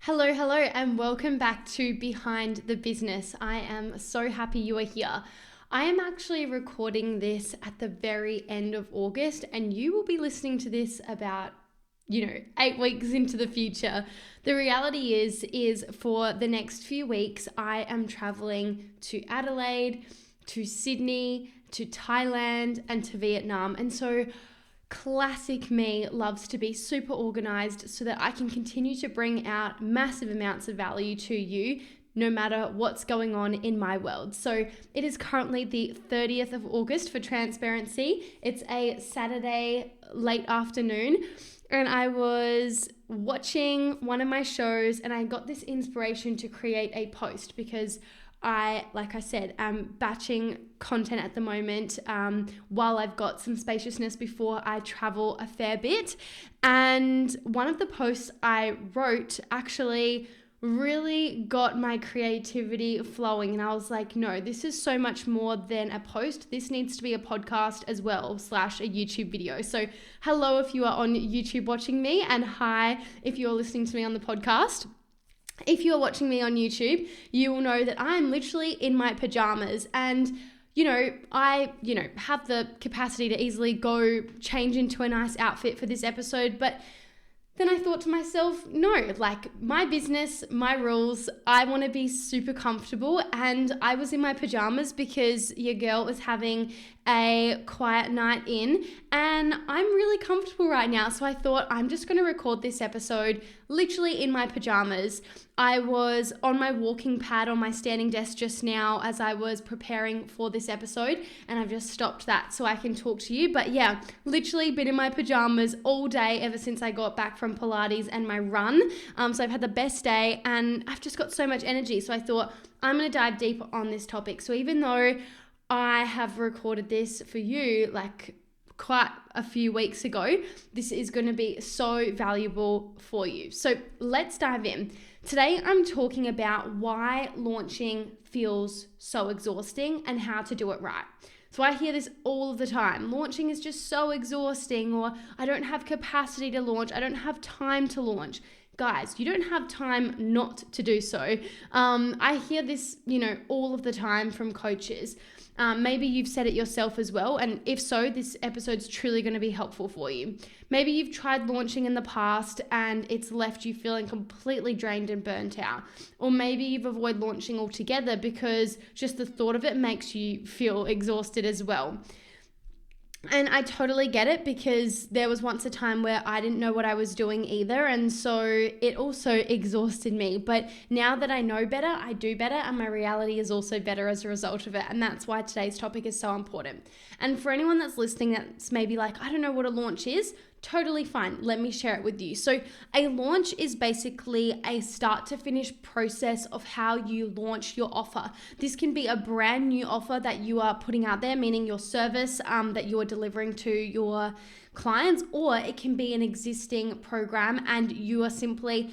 Hello, and welcome back to Behind the Business. I am so happy you are here. I am actually recording this at the very end of August, and you will be listening to this about 8 weeks into the future. The reality is for the next few weeks, I am traveling to Adelaide, to Sydney, to Thailand, and to Vietnam. And so classic me loves to be super organized so that I can continue to bring out massive amounts of value to you no matter what's going on in my world. So it is currently the 30th of August for transparency. It's a Saturday late afternoon, and I was watching one of my shows and I got this inspiration to create a post because like I said, am batching content at the moment while I've got some spaciousness before I travel a fair bit. And one of the posts I wrote actually really got my creativity flowing. And I was like, no, this is so much more than a post. This needs to be a podcast as well, / a YouTube video. So hello if you are on YouTube watching me, and hi if you're listening to me on the podcast. If you're watching me on YouTube, you will know that I'm literally in my pajamas, and I have the capacity to easily go change into a nice outfit for this episode, but then I thought to myself, no, like my business, my rules, I want to be super comfortable. And I was in my pajamas because your girl was having a quiet night in, and I'm really comfortable right now. So I thought I'm just going to record this episode literally in my pajamas. I was on my walking pad on my standing desk just now as I was preparing for this episode, and I've just stopped that so I can talk to you. But yeah, literally been in my pajamas all day ever since I got back from Pilates and my run. So I've had the best day and I've just got so much energy. So I thought I'm going to dive deep on this topic. So even though I have recorded this for you like quite a few weeks ago, this is going to be so valuable for you. So let's dive in. Today, I'm talking about why launching feels so exhausting and how to do it right. So I hear this all of the time. Launching is just so exhausting, or I don't have capacity to launch. I don't have time to launch. Guys, you don't have time not to do so. I hear this, all of the time from coaches. Maybe you've said it yourself as well, and if so, this episode's truly going to be helpful for you. Maybe you've tried launching in the past and it's left you feeling completely drained and burnt out. Or maybe you've avoided launching altogether because just the thought of it makes you feel exhausted as well. And I totally get it, because there was once a time where I didn't know what I was doing either. And so it also exhausted me. But now that I know better, I do better. And my reality is also better as a result of it. And that's why today's topic is so important. And for anyone that's listening that's maybe like, I don't know what a launch is, totally fine. Let me share it with you. So a launch is basically a start to finish process of how you launch your offer. This can be a brand new offer that you are putting out there, meaning your service that you are delivering to your clients, or it can be an existing program and you are simply,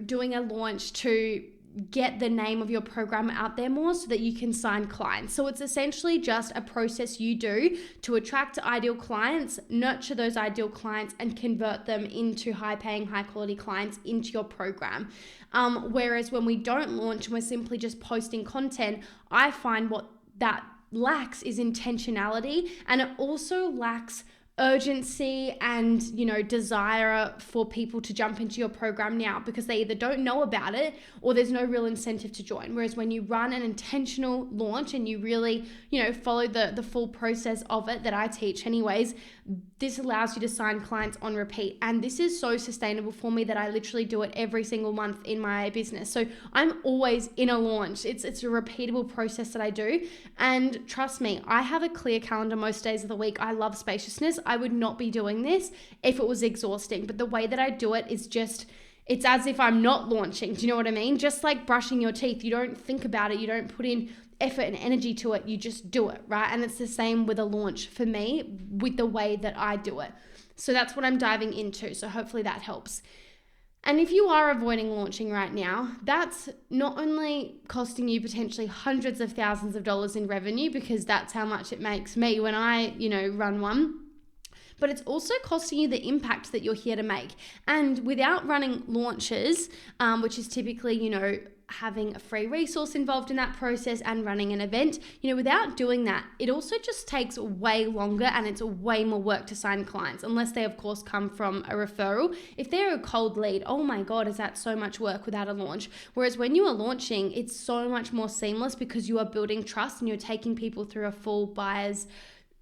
doing a launch to get the name of your program out there more so that you can sign clients. So it's essentially just a process you do to attract ideal clients, nurture those ideal clients, and convert them into high-paying, high-quality clients into your program. Whereas when we don't launch and we're simply just posting content, I find what that lacks is intentionality, and it also lacks urgency and desire for people to jump into your program now, because they either don't know about it or there's no real incentive to join. Whereas when you run an intentional launch and you really follow the full process of it that I teach anyways, this allows you to sign clients on repeat. And this is so sustainable for me that I literally do it every single month in my business. So I'm always in a launch. It's a repeatable process that I do. And trust me, I have a clear calendar most days of the week. I love spaciousness. I would not be doing this if it was exhausting. But the way that I do it is just, it's as if I'm not launching. Do you know what I mean? Just like brushing your teeth. You don't think about it. You don't put in effort and energy to it. You just do it, right? And it's the same with a launch for me with the way that I do it. So that's what I'm diving into. So hopefully that helps. And if you are avoiding launching right now, that's not only costing you potentially hundreds of thousands of dollars in revenue, because that's how much it makes me when I, run one, but it's also costing you the impact that you're here to make. And without running launches, which is typically, having a free resource involved in that process and running an event, without doing that, it also just takes way longer and it's way more work to sign clients, unless they of course come from a referral. If they're a cold lead, oh my God, is that so much work without a launch? Whereas when you are launching, it's so much more seamless because you are building trust and you're taking people through a full buyer's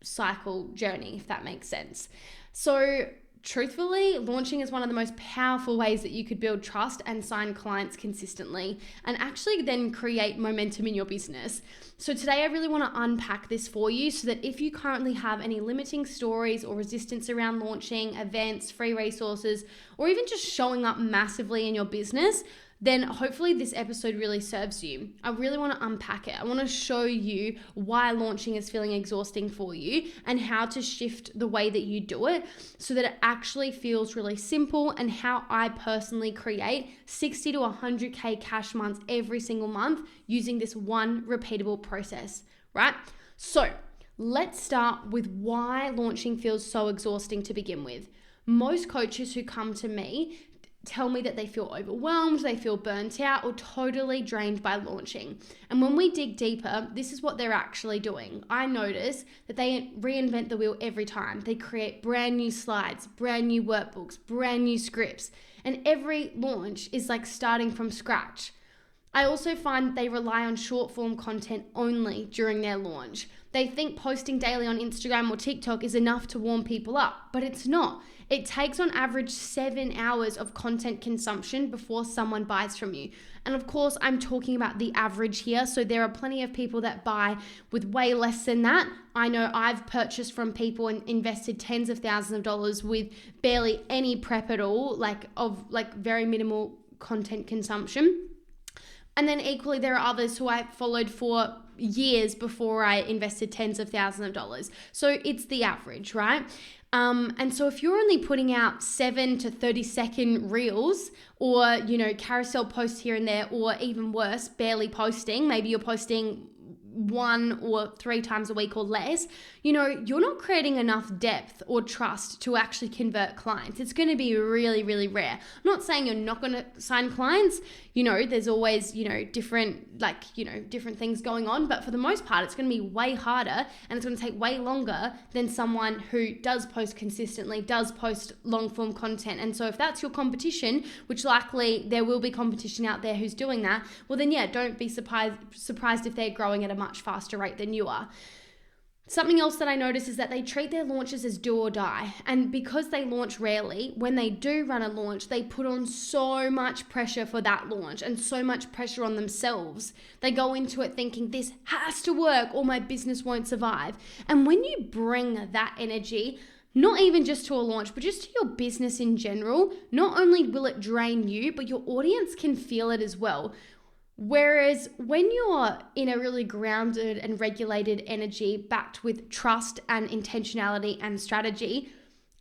cycle journey, if that makes sense. So truthfully, launching is one of the most powerful ways that you could build trust and sign clients consistently and actually then create momentum in your business. So today I really want to unpack this for you so that if you currently have any limiting stories or resistance around launching, events, free resources, or even just showing up massively in your business, then hopefully this episode really serves you. I really want to unpack it. I want to show you why launching is feeling exhausting for you and how to shift the way that you do it so that it actually feels really simple, and how I personally create 60 to 100K cash months every single month using this one repeatable process, right? So let's start with why launching feels so exhausting to begin with. Most coaches who come to me tell me that they feel overwhelmed, they feel burnt out, or totally drained by launching. And when we dig deeper, this is what they're actually doing. I notice that they reinvent the wheel every time. They create brand new slides, brand new workbooks, brand new scripts, and every launch is like starting from scratch. I also find they rely on short form content only during their launch. They think posting daily on Instagram or TikTok is enough to warm people up, but it's not. It takes on average 7 hours of content consumption before someone buys from you. And of course, I'm talking about the average here. So there are plenty of people that buy with way less than that. I know I've purchased from people and invested tens of thousands of dollars with barely any prep at all, like very minimal content consumption. And then equally, there are others who I followed for years before I invested tens of thousands of dollars. So it's the average, right? And so if you're only putting out 7 to 30-second reels or, carousel posts here and there, or even worse, barely posting, maybe you're posting 1 or 3 times a week or less, you're not creating enough depth or trust to actually convert clients. It's going to be really, really rare. I'm not saying you're not going to sign clients. There's always, different things going on. But for the most part, it's going to be way harder and it's going to take way longer than someone who does post consistently, does post long form content. And so if that's your competition, which likely there will be competition out there who's doing that, well then yeah, don't be surprised if they're growing at a much faster rate than you are. Something else that I notice is that they treat their launches as do or die. And because they launch rarely, when they do run a launch, they put on so much pressure for that launch and so much pressure on themselves. They go into it thinking this has to work or my business won't survive. And when you bring that energy, not even just to a launch, but just to your business in general, not only will it drain you, but your audience can feel it as well. Whereas when you're in a really grounded and regulated energy backed with trust and intentionality and strategy,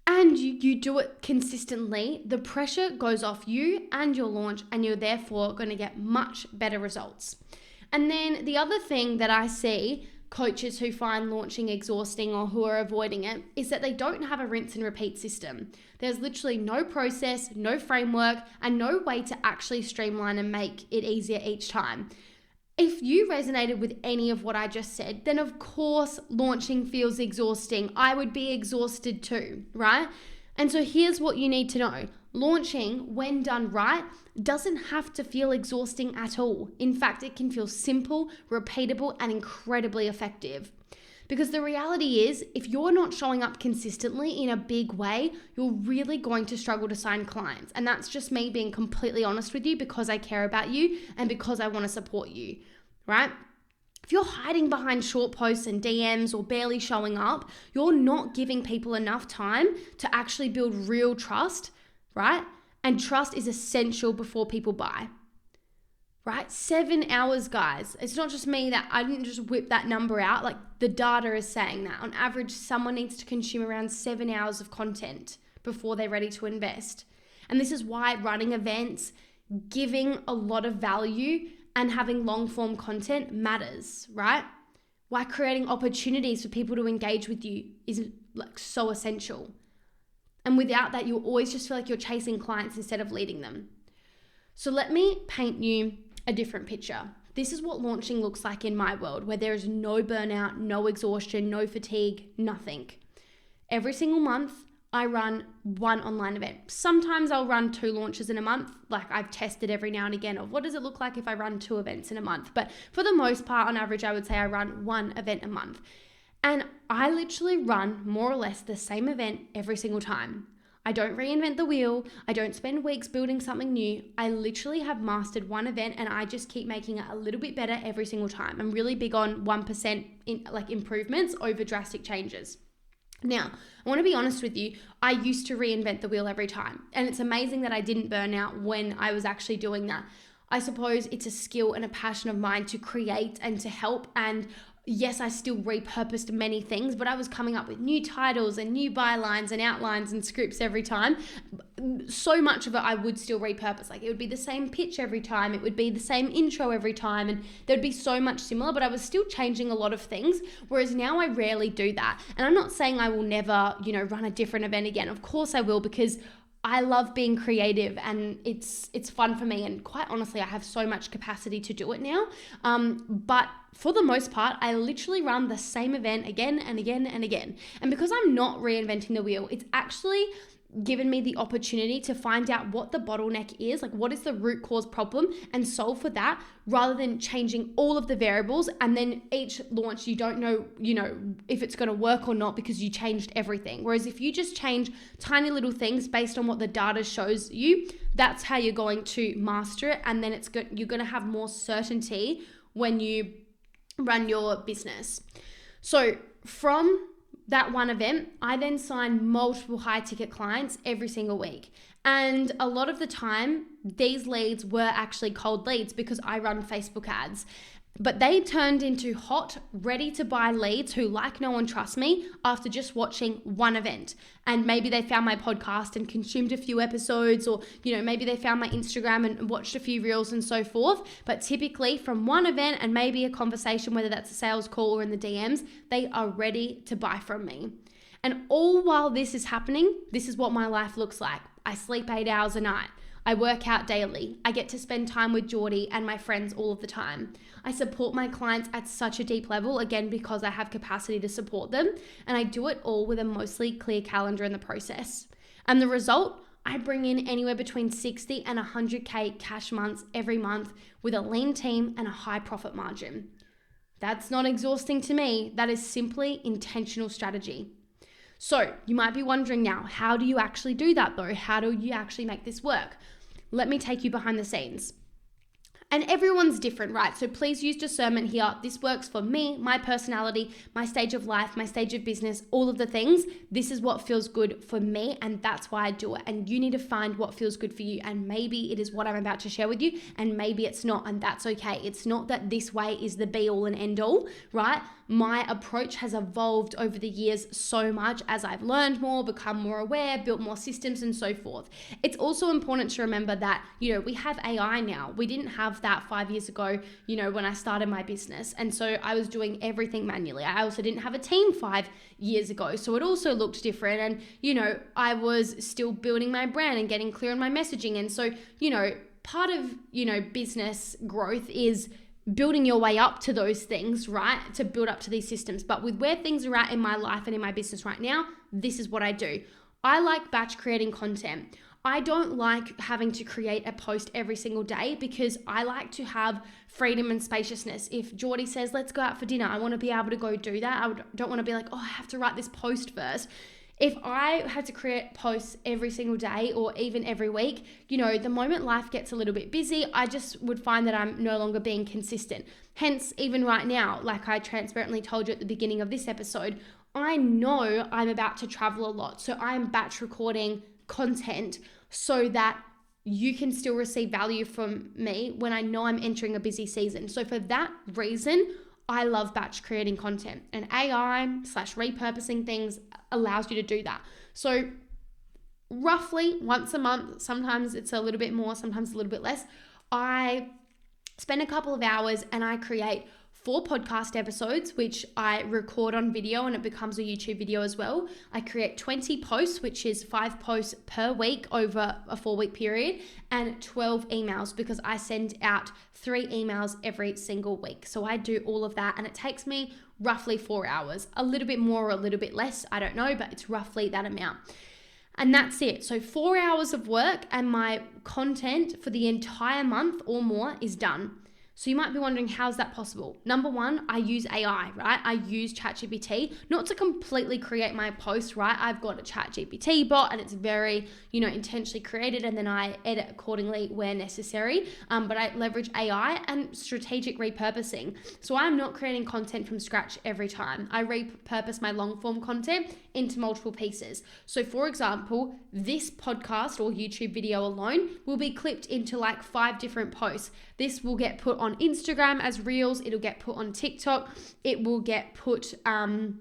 and you do it consistently, the pressure goes off you and your launch, and you're therefore going to get much better results. And then the other thing that I see coaches who find launching exhausting or who are avoiding it is that they don't have a rinse and repeat system. There's literally no process, no framework, and no way to actually streamline and make it easier each time. If you resonated with any of what I just said, then of course launching feels exhausting. I would be exhausted too, right? And so here's what you need to know. Launching, when done right, doesn't have to feel exhausting at all. In fact, it can feel simple, repeatable, and incredibly effective. Because the reality is, if you're not showing up consistently in a big way, you're really going to struggle to sign clients. And that's just me being completely honest with you because I care about you and because I want to support you, right? If you're hiding behind short posts and DMs or barely showing up, you're not giving people enough time to actually build real trust, right? And trust is essential before people buy, right? 7 hours, guys. It's not just me that I didn't just whip that number out. Like the data is saying that on average, someone needs to consume around 7 hours of content before they're ready to invest. And this is why running events, giving a lot of value and having long form content matters, right? Why creating opportunities for people to engage with you is like so essential. And without that, you'll always just feel like you're chasing clients instead of leading them. So let me paint you a different picture. This is what launching looks like in my world, where there is no burnout, no exhaustion, no fatigue, nothing. Every single month, I run one online event. Sometimes I'll run 2 launches in a month. Like I've tested every now and again of what does it look like if I run 2 events in a month. But for the most part, on average, I would say I run 1 event a month. And I literally run more or less the same event every single time. I don't reinvent the wheel. I don't spend weeks building something new. I literally have mastered one event and I just keep making it a little bit better every single time. I'm really big on 1% improvements over drastic changes. Now, I want to be honest with you, I used to reinvent the wheel every time. And it's amazing that I didn't burn out when I was actually doing that. I suppose it's a skill and a passion of mine to create and to help. And yes, I still repurposed many things, but I was coming up with new titles and new bylines and outlines and scripts every time. So much of it I would still repurpose. Like it would be the same pitch every time. It would be the same intro every time. And there'd be so much similar, but I was still changing a lot of things. Whereas now I rarely do that. And I'm not saying I will never, run a different event again. Of course I will, because I love being creative and it's fun for me. And quite honestly, I have so much capacity to do it now. But for the most part, I literally run the same event again and again and again. And because I'm not reinventing the wheel, it's actually given me the opportunity to find out what the bottleneck is, like what is the root cause problem, and solve for that, rather than changing all of the variables. And then each launch, you don't know, if it's going to work or not because you changed everything. Whereas if you just change tiny little things based on what the data shows you, that's how you're going to master it. And then you're going to have more certainty when you run your business. So from that one event, I then sign multiple high ticket clients every single week. And a lot of the time, these leads were actually cold leads because I run Facebook ads. But they turned into hot, ready to buy leads who like, know, and trust me after just watching one event. And maybe they found my podcast and consumed a few episodes, or, maybe they found my Instagram and watched a few reels and so forth. But typically from one event and maybe a conversation, whether that's a sales call or in the DMs, they are ready to buy from me. And all while this is happening, this is what my life looks like. I sleep 8 hours a night. I work out daily. I get to spend time with Geordie and my friends all of the time. I support my clients at such a deep level, again, because I have capacity to support them. And I do it all with a mostly clear calendar in the process. And the result, I bring in anywhere between 60 and 100K cash months every month with a lean team and a high profit margin. That's not exhausting to me. That is simply intentional strategy. So you might be wondering now, how do you actually do that though? How do you actually make this work? Let me take you behind the scenes. And everyone's different, right? So please use discernment here. This works for me, my personality, my stage of life, my stage of business, all of the things. This is what feels good for me, and that's why I do it. And you need to find what feels good for you. And maybe it is what I'm about to share with you, and maybe it's not, and that's okay. It's not that this way is the be all and end all, right? My approach has evolved over the years so much as I've learned more, become more aware, built more systems, and so forth. It's also important to remember that, we have AI now. We didn't have that 5 years ago, when I started my business. And so I was doing everything manually. I also didn't have a team 5 years ago. So it also looked different. And, I was still building my brand and getting clear on my messaging. And so, part of, business growth is building your way up to those things, right? To build up to these systems. But with where things are at in my life and in my business right now, this is what I do. I like batch creating content. I don't like having to create a post every single day because I like to have freedom and spaciousness. If Geordie says, let's go out for dinner, I want to be able to go do that. Don't want to be like, I have to write this post first. If I had to create posts every single day or even every week, the moment life gets a little bit busy, I just would find that I'm no longer being consistent. Hence, even right now, like I transparently told you at the beginning of this episode, I know I'm about to travel a lot. So I'm batch recording content so that you can still receive value from me when I know I'm entering a busy season. So for that reason, I love batch creating content, and AI/repurposing things allows you to do that. So roughly once a month, sometimes it's a little bit more, sometimes a little bit less, I spend a couple of hours and I create 4 podcast episodes, which I record on video and it becomes a YouTube video as well. I create 20 posts, which is 5 posts per week over a 4-week period, and 12 emails because I send out 3 emails every single week. So I do all of that and it takes me roughly 4 hours, a little bit more or a little bit less, I don't know, but it's roughly that amount. And that's it. So 4 hours of work and my content for the entire month or more is done. So you might be wondering, how's that possible? Number one, I use AI, right? I use ChatGPT, not to completely create my post, right? I've got a ChatGPT bot and it's very, intentionally created, and then I edit accordingly where necessary. But I leverage AI and strategic repurposing. So I'm not creating content from scratch every time. I repurpose my long form content into multiple pieces. So for example, this podcast or YouTube video alone will be clipped into like 5 different posts. This will get put on Instagram as Reels. It'll get put on TikTok. It will get put on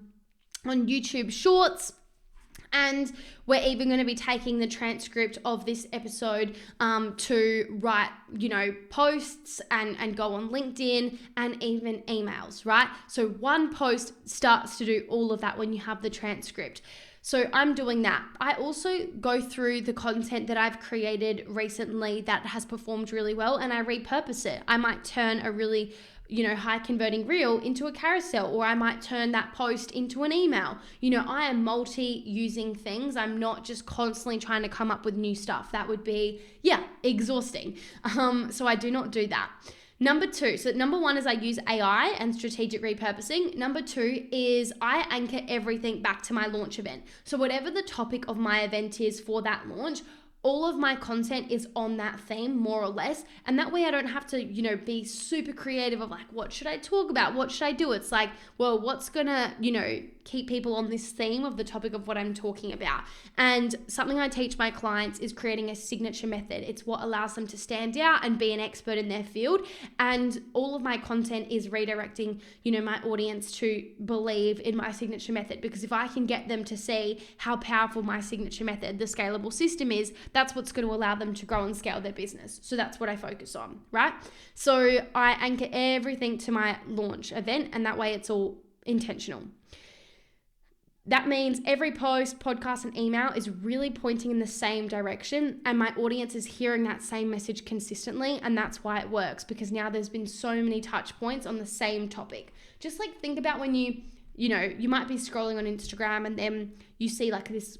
YouTube Shorts. And we're even going to be taking the transcript of this episode to write, posts and go on LinkedIn and even emails, right? So one post starts to do all of that when you have the transcript. So I'm doing that. I also go through the content that I've created recently that has performed really well and I repurpose it. I might turn a really high converting reel into a carousel, or I might turn that post into an email. I am multi-using things. I'm not just constantly trying to come up with new stuff. That would be, exhausting. So I do not do that. Number 2, so number 1 is I use AI and strategic repurposing. Number 2 is I anchor everything back to my launch event. So whatever the topic of my event is for that launch, all of my content is on that theme, more or less. And that way I don't have to, be super creative of like, what should I talk about? What should I do? It's like, well, what's gonna, keep people on this theme of the topic of what I'm talking about. And something I teach my clients is creating a signature method. It's what allows them to stand out and be an expert in their field. And all of my content is redirecting, my audience to believe in my signature method. Because if I can get them to see how powerful my signature method, the scalable system is, that's what's going to allow them to grow and scale their business. So that's what I focus on, right? So I anchor everything to my launch event, and that way it's all intentional. That means every post, podcast, and email is really pointing in the same direction, and my audience is hearing that same message consistently, and that's why it works, because now there's been so many touch points on the same topic. Just like think about when you might be scrolling on Instagram and then you see like this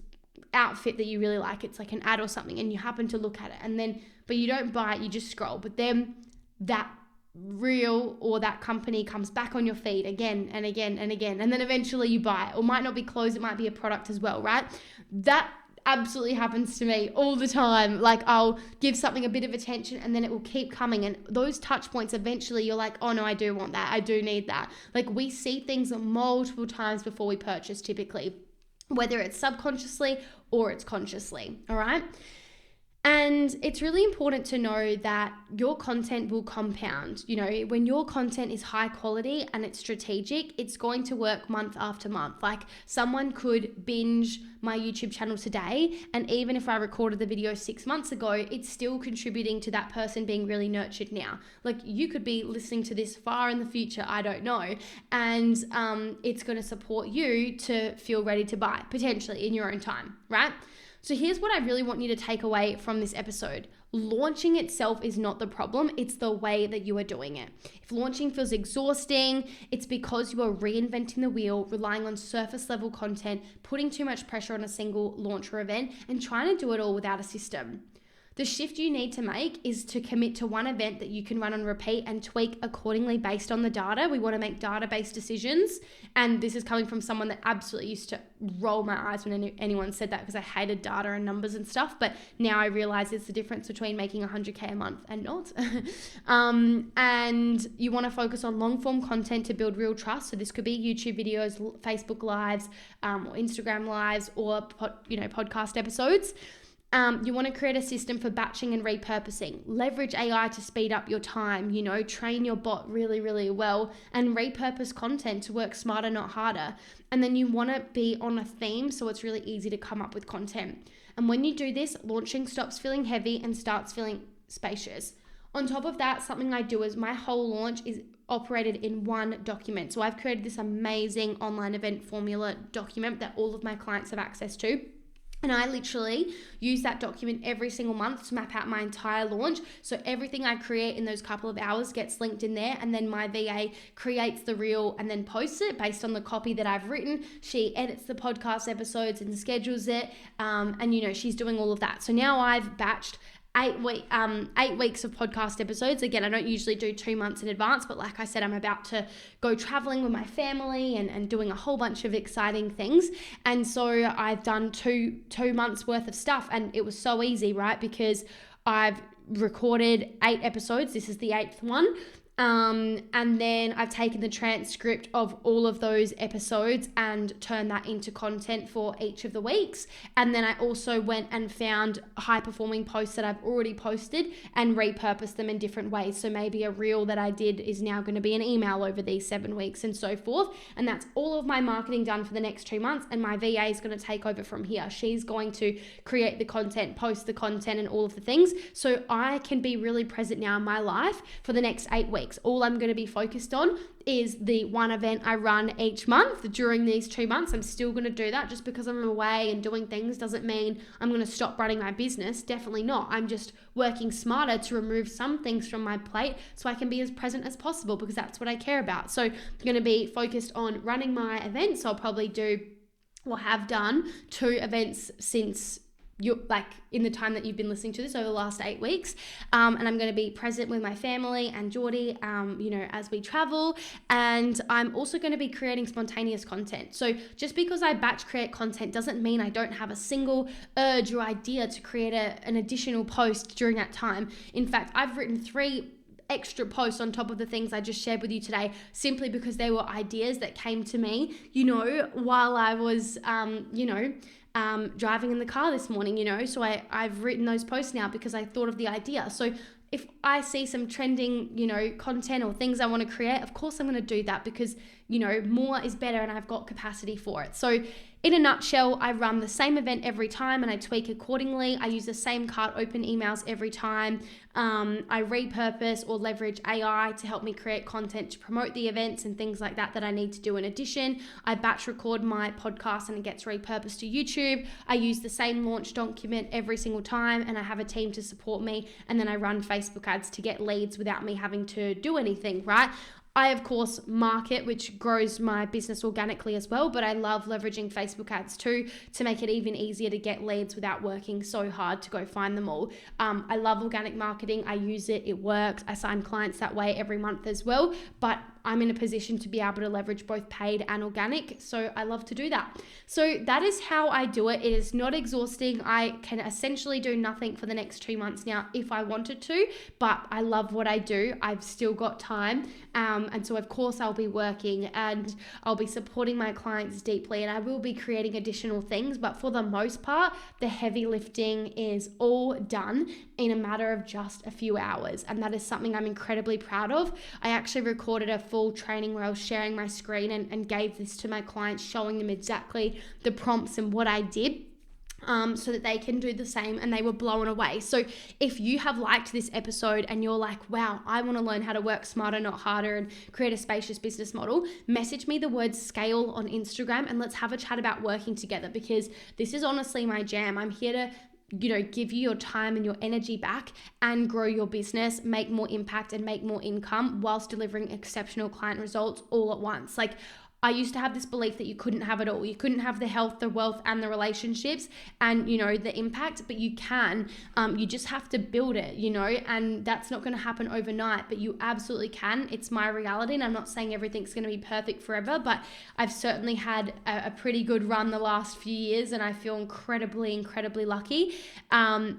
outfit that you really like. It's like an ad or something, and you happen to look at it, but you don't buy it, you just scroll. But then that reel or that company comes back on your feed again and again and again, and then eventually you buy it. Or might not be clothes, it might be a product as well, right? That absolutely happens to me all the time. Like I'll give something a bit of attention and then it will keep coming, and those touch points, eventually you're like, oh no, I do want that, I do need that. Like we see things multiple times before we purchase typically, whether it's subconsciously or it's consciously, all right? And it's really important to know that your content will compound. When your content is high quality and it's strategic, it's going to work month after month. Like someone could binge my YouTube channel today, and even if I recorded the video 6 months ago, it's still contributing to that person being really nurtured now. Like you could be listening to this far in the future, I don't know, and it's going to support you to feel ready to buy, potentially in your own time, right? So here's what I really want you to take away from this episode. Launching itself is not the problem, it's the way that you are doing it. If launching feels exhausting, it's because you are reinventing the wheel, relying on surface level content, putting too much pressure on a single launch or event, and trying to do it all without a system. The shift you need to make is to commit to one event that you can run on repeat and tweak accordingly based on the data. We want to make data-based decisions. And this is coming from someone that absolutely used to roll my eyes when anyone said that, because I hated data and numbers and stuff. But now I realize it's the difference between making 100K a month and not. And you want to focus on long-form content to build real trust. So this could be YouTube videos, Facebook Lives, or Instagram Lives, or podcast episodes. You want to create a system for batching and repurposing. Leverage AI to speed up your time, train your bot really, really well, and repurpose content to work smarter, not harder. And then you want to be on a theme so it's really easy to come up with content. And when you do this, launching stops feeling heavy and starts feeling spacious. On top of that, something I do is my whole launch is operated in one document. So I've created this amazing online event formula document that all of my clients have access to. And I literally use that document every single month to map out my entire launch. So everything I create in those couple of hours gets linked in there, and then my VA creates the reel and then posts it based on the copy that I've written. She edits the podcast episodes and schedules it. And she's doing all of that. So now I've batched 8 weeks of podcast episodes. Again, I don't usually do 2 months in advance, but like I said, I'm about to go traveling with my family and doing a whole bunch of exciting things. And so I've done two months worth of stuff, and it was so easy, right? Because I've recorded 8 episodes. This is the 8th one. And then I've taken the transcript of all of those episodes and turned that into content for each of the weeks. And then I also went and found high performing posts that I've already posted and repurposed them in different ways. So maybe a reel that I did is now going to be an email over these 7 weeks and so forth. And that's all of my marketing done for the next 2 months. And my VA is going to take over from here. She's going to create the content, post the content, and all of the things. So I can be really present now in my life for the next 8 weeks. All I'm going to be focused on is the one event I run each month during these 2 months. I'm still going to do that. Just because I'm away and doing things doesn't mean I'm going to stop running my business. Definitely not. I'm just working smarter to remove some things from my plate so I can be as present as possible, because that's what I care about. So I'm going to be focused on running my events. I'll probably do or have done 2 events since in the time that you've been listening to this over the last 8 weeks. And I'm going to be present with my family and Geordie, as we travel. And I'm also going to be creating spontaneous content. So just because I batch create content doesn't mean I don't have a single urge or idea to create an additional post during that time. In fact, I've written 3 extra posts on top of the things I just shared with you today, simply because they were ideas that came to me, while I was, driving in the car this morning, so I've written those posts now because I thought of the idea. So if I see some trending, content or things I want to create, of course I'm going to do that because, more is better and I've got capacity for it. So in a nutshell, I run the same event every time and I tweak accordingly. I use the same cart open emails every time. I repurpose or leverage AI to help me create content to promote the events and things like that I need to do in addition. I batch record my podcast and it gets repurposed to YouTube. I use the same launch document every single time and I have a team to support me. And then I run Facebook ads to get leads without me having to do anything, right? I, of course, market, which grows my business organically as well, but I love leveraging Facebook ads too to make it even easier to get leads without working so hard to go find them all. I love organic marketing. I use it. It works. I sign clients that way every month as well, but I'm in a position to be able to leverage both paid and organic. So I love to do that. So that is how I do it. It is not exhausting. I can essentially do nothing for the next 2 months now if I wanted to, but I love what I do. I've still got time. And so of course I'll be working and I'll be supporting my clients deeply and I will be creating additional things. But for the most part, the heavy lifting is all done in a matter of just a few hours. And that is something I'm incredibly proud of. I actually recorded a full training where I was sharing my screen and gave this to my clients, showing them exactly the prompts and what I did. So that they can do the same, and they were blown away. So if you have liked this episode and you're like, wow, I want to learn how to work smarter, not harder, and create a spacious business model, message me the word scale on Instagram and let's have a chat about working together, because this is honestly my jam. I'm here to give you your time and your energy back and grow your business, make more impact and make more income whilst delivering exceptional client results all at once. I used to have this belief that you couldn't have it all. You couldn't have the health, the wealth, and the relationships and, the impact, but you can. You just have to build it, and that's not going to happen overnight, but you absolutely can. It's my reality, and I'm not saying everything's going to be perfect forever, but I've certainly had a pretty good run the last few years, and I feel incredibly, incredibly lucky. And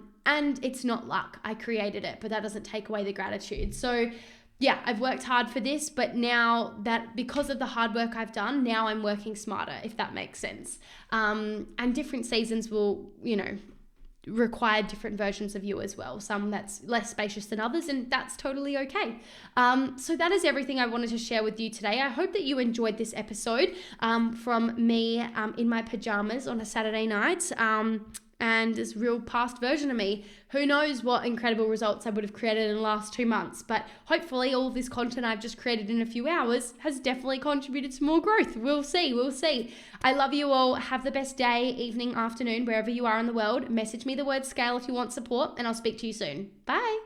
it's not luck. I created it, but that doesn't take away the gratitude. So yeah, I've worked hard for this, but now that because of the hard work I've done, now I'm working smarter, if that makes sense. And different seasons will, require different versions of you as well. Some that's less spacious than others, and that's totally okay. So that is everything I wanted to share with you today. I hope that you enjoyed this episode from me in my pajamas on a Saturday night. and this real past version of me. Who knows what incredible results I would have created in the last 2 months, but hopefully all this content I've just created in a few hours has definitely contributed to more growth. We'll see. I love you all. Have the best day, evening, afternoon, wherever you are in the world. Message me the word scale if you want support, and I'll speak to you soon. Bye.